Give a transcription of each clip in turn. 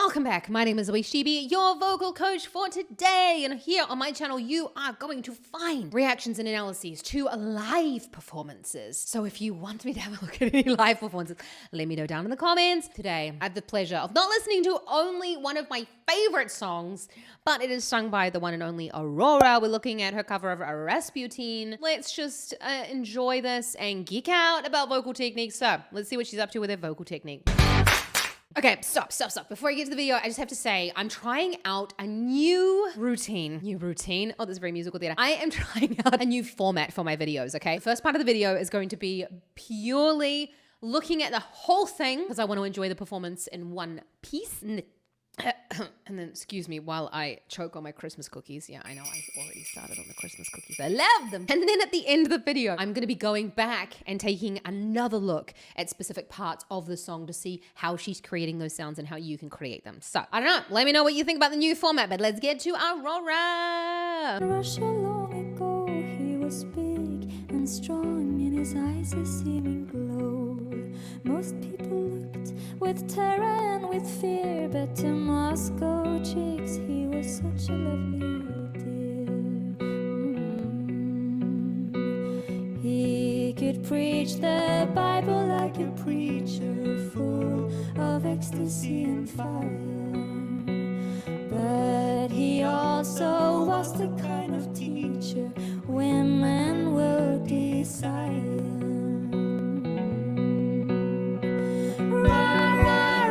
Welcome back. My name is ZoeStibi, your vocal coach for today. And here on my channel, you are going to find reactions and analyses to live performances. So if you want me to have a look at any live performances, let me know down in the comments. Today, I have the pleasure of not listening to only one of my favorite songs, but it is sung by the one and only Aurora. We're looking at her cover of Rasputin. Let's just enjoy this and geek out about vocal techniques. So let's see what she's up to with her vocal technique. Okay, stop. Before I get to the video, I just have to say, I'm trying out a new routine. Oh, this is very musical theater. I am trying out a new format for my videos, okay? The first part of the video is going to be purely looking at the whole thing because I want to enjoy the performance in one piece. And then, excuse me, while I choke on my Christmas cookies. Yeah, I know I already started on the Christmas cookies. I love them. And then at the end of the video, I'm going to be going back and taking another look at specific parts of the song to see how she's creating those sounds and how you can create them. So, I don't know. Let me know what you think about the new format, but let's get to Aurora. Russia long ago, he was big and strong, in his eyes a seeming glow. Most people looked with terror and with fear, but to Moscow chicks he was such a lovely dear. He could preach the Bible like a preacher, full of ecstasy and fire. But he also was the kind of teacher women will desire.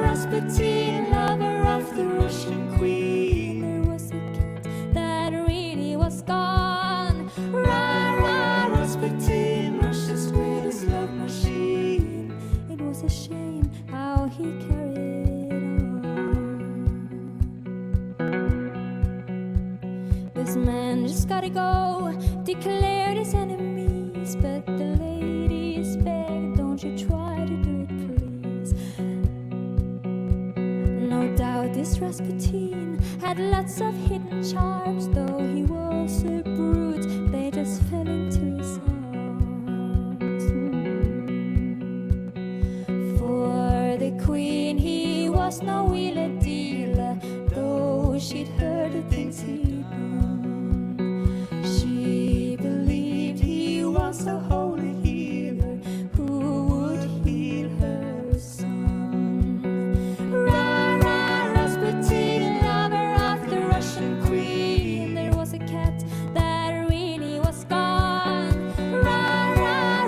Rasputin, lover of the Russian queen. There was a cat that really was gone. Rasputin, Russia's greatest love machine. It was a shame how he carried on. This man just gotta go, declared his enemies, but the ladies begged, don't you try to do it, please. No doubt this Rasputin had lots of hidden charms, though he was a brute, they just fell into his arms. For the queen he was no wheeler dealer, though she'd heard the things he'd done. She believed he was a holy healer who would heal her son. Rasputin, lover of the Russian queen. There was a cat that really was gone.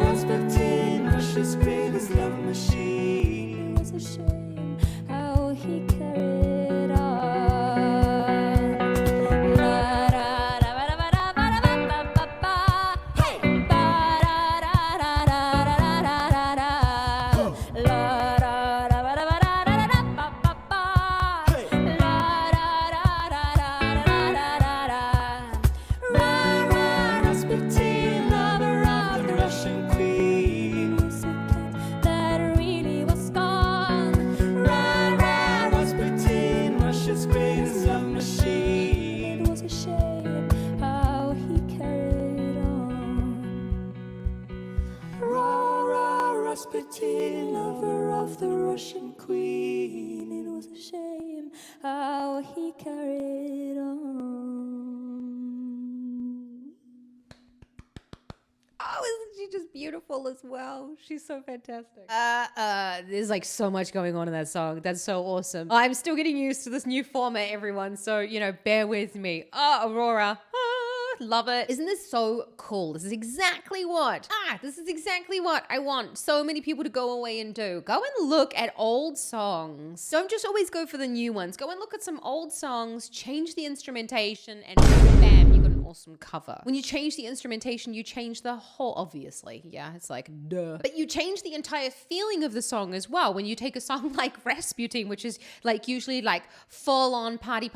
Rasputin, Russia's greatest love machine. It was a shame how he carried on. Rasputin, lover of the Russian queen. It was a shame how he carried on. Oh, isn't she just beautiful as well? She's so fantastic. There's like so much going on in that song. That's so awesome. I'm still getting used to this new format, everyone. So, bear with me. Oh, Aurora. Love it. Isn't this so cool? This is exactly what I want so many people to go away and do. Go and look at old songs. Don't just always go for the new ones. Go and look at some old songs, change the instrumentation, and bam, you got an awesome cover. When you change the instrumentation, you change the whole, obviously. Yeah, it's like, duh. But you change the entire feeling of the song as well. When you take a song like Rasputin, which is like usually like full on party,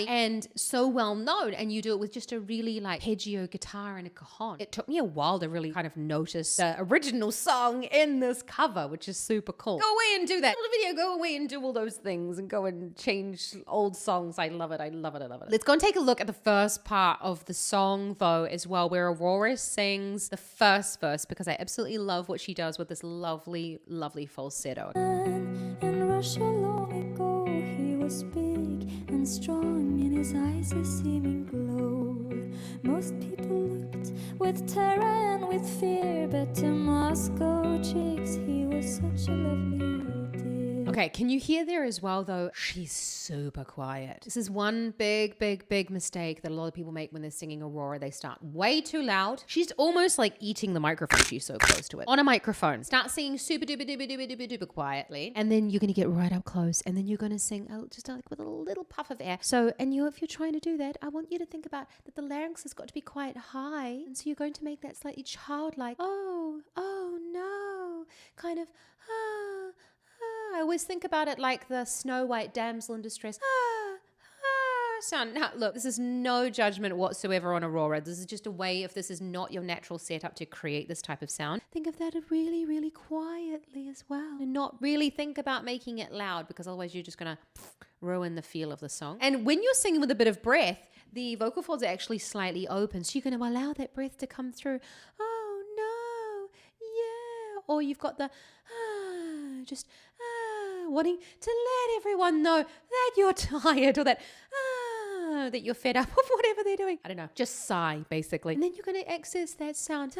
and so well known, and you do it with just a really like arpeggio guitar and a cajon. It took me a while to really kind of notice the original song in this cover, which is super cool. Go away and do that. The video, go away and do all those things and go and change old songs. I love it. Let's go and take a look at the first part of the song though as well, where Aurora sings the first verse, because I absolutely love what she does with this lovely, lovely falsetto. In Russia long ago, he was was big and strong, in his eyes a seeming glow. Most people looked with terror and with fear, but to Moscow chicks he was such a lovely dear. Okay, can you hear there as well, though? She's super quiet. This is one big mistake that a lot of people make when they're singing Aurora. They start way too loud. She's almost like eating the microphone. She's so close to it. On a microphone. Start singing super duper quietly. And then you're going to get right up close. And then you're going to sing just like with a little puff of air. So, and if you're trying to do that, I want you to think about that the larynx has got to be quite high. And so you're going to make that slightly childlike, oh no, kind of, I always think about it like the Snow White damsel in distress. Sound. Now, look, this is no judgment whatsoever on Aurora. This is just a way, if this is not your natural setup to create this type of sound, think of that really quietly as well. And not really think about making it loud, because otherwise you're just going to ruin the feel of the song. And when you're singing with a bit of breath, the vocal folds are actually slightly open. So you're going to allow that breath to come through. Oh, no. Yeah. Or you've got the wanting to let everyone know that you're tired, or that you're fed up of whatever they're doing. I don't know. Just sigh, basically. And then you're going to access that sound.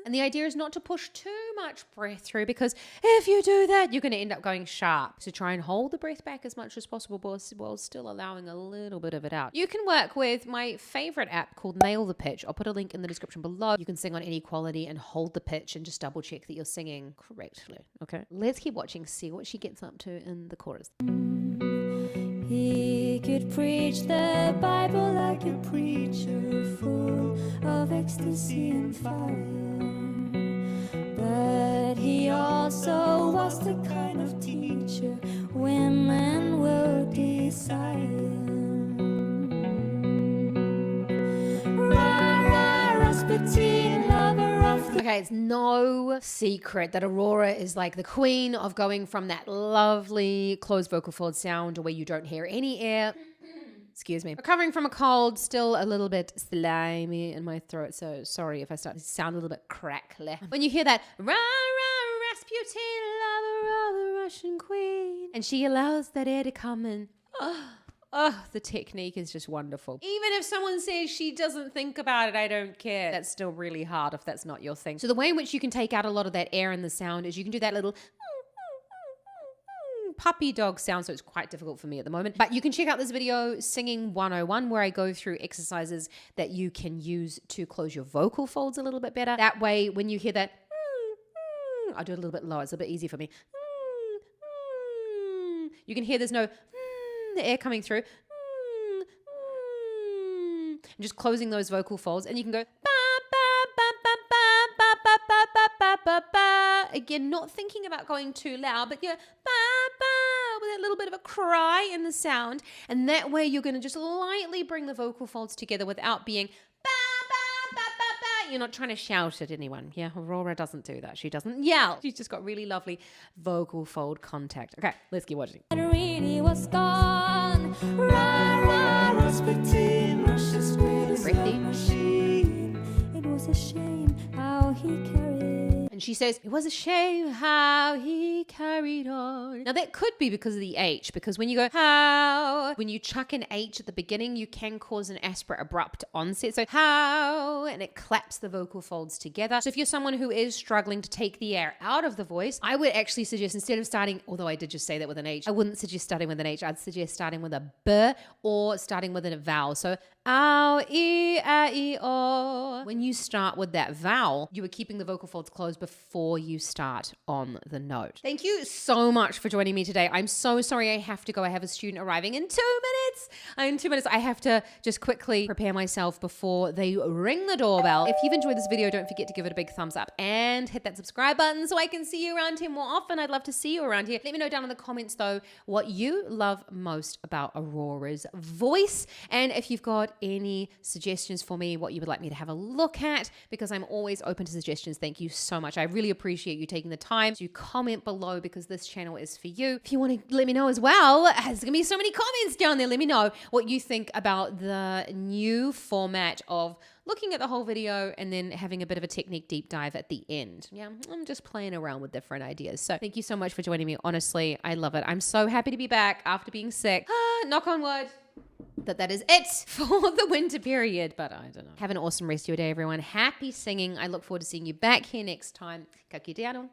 And the idea is not to push too much breath through, because if you do that, you're going to end up going sharp. So try and hold the breath back as much as possible while still allowing a little bit of it out. You can work with my favorite app called Nail the Pitch. I'll put a link in the description below. You can sing on any quality and hold the pitch and just double check that you're singing correctly. Okay, let's keep watching, see what she gets up to in the chorus. He could preach the Bible like a preacher, full of ecstasy and fire. But he also was the kind of teacher women will desire. Rasputin, lover of the... Okay, it's no secret that Aurora is like the queen of going from that lovely closed vocal fold sound where you don't hear any air. Excuse me. Recovering from a cold, still a little bit slimy in my throat, so sorry if I start to sound a little bit crackly. When you hear that, Rasputin, lover of the Russian queen, and she allows that air to come in, the technique is just wonderful. Even if someone says she doesn't think about it, I don't care. That's still really hard if that's not your thing. So the way in which you can take out a lot of that air in the sound is you can do that little puppy dog sound, so it's quite difficult for me at the moment. But you can check out this video, Singing 101, where I go through exercises that you can use to close your vocal folds a little bit better. That way, when you hear that, I'll do it a little bit lower. It's a bit easier for me. You can hear there's no the air coming through. And just closing those vocal folds, and you can go again, not thinking about going too loud, but you're with a little bit of a cry in the sound, and that way you're going to just lightly bring the vocal folds together without being you're not trying to shout at anyone. Yeah, Aurora doesn't do that. She doesn't yell. She's just got really lovely vocal fold contact. Okay, let's keep watching. Really was gone. Rasputin, Russia's greatest love machine. It was a shame how he carried. And she says, it was a shame how he carried on. Now that could be because of the H, because when you go how, when you chuck an H at the beginning, you can cause an aspirate abrupt onset. So how, and it claps the vocal folds together. So if you're someone who is struggling to take the air out of the voice, I would actually suggest, instead of starting, although I did just say that with an H, I wouldn't suggest starting with an H. I'd suggest starting with a B or starting with a vowel. So ow, e, a, e, o. When you start with that vowel, you are keeping the vocal folds closed before you start on the note. Thank you so much for joining me today. I'm so sorry I have to go. I have a student arriving in 2 minutes. In 2 minutes, I have to just quickly prepare myself before they ring the doorbell. If you've enjoyed this video, don't forget to give it a big thumbs up and hit that subscribe button so I can see you around here more often. I'd love to see you around here. Let me know down in the comments though what you love most about Aurora's voice, and if you've got any suggestions for me, what you would like me to have a look at, because I'm always open to suggestions. Thank you so much. I really appreciate you taking the time to comment below, because this channel is for you. If you want to let me know as well, there's gonna be so many comments down there. Let me know what you think about the new format of looking at the whole video and then having a bit of a technique deep dive at the end. Yeah, I'm just playing around with different ideas. So thank you so much for joining me. Honestly, I love it. I'm so happy to be back after being sick. Knock on wood. That is it for the winter period, but I don't know. Have an awesome rest of your day, everyone. Happy singing. I look forward to seeing you back here next time. Ka kite anō.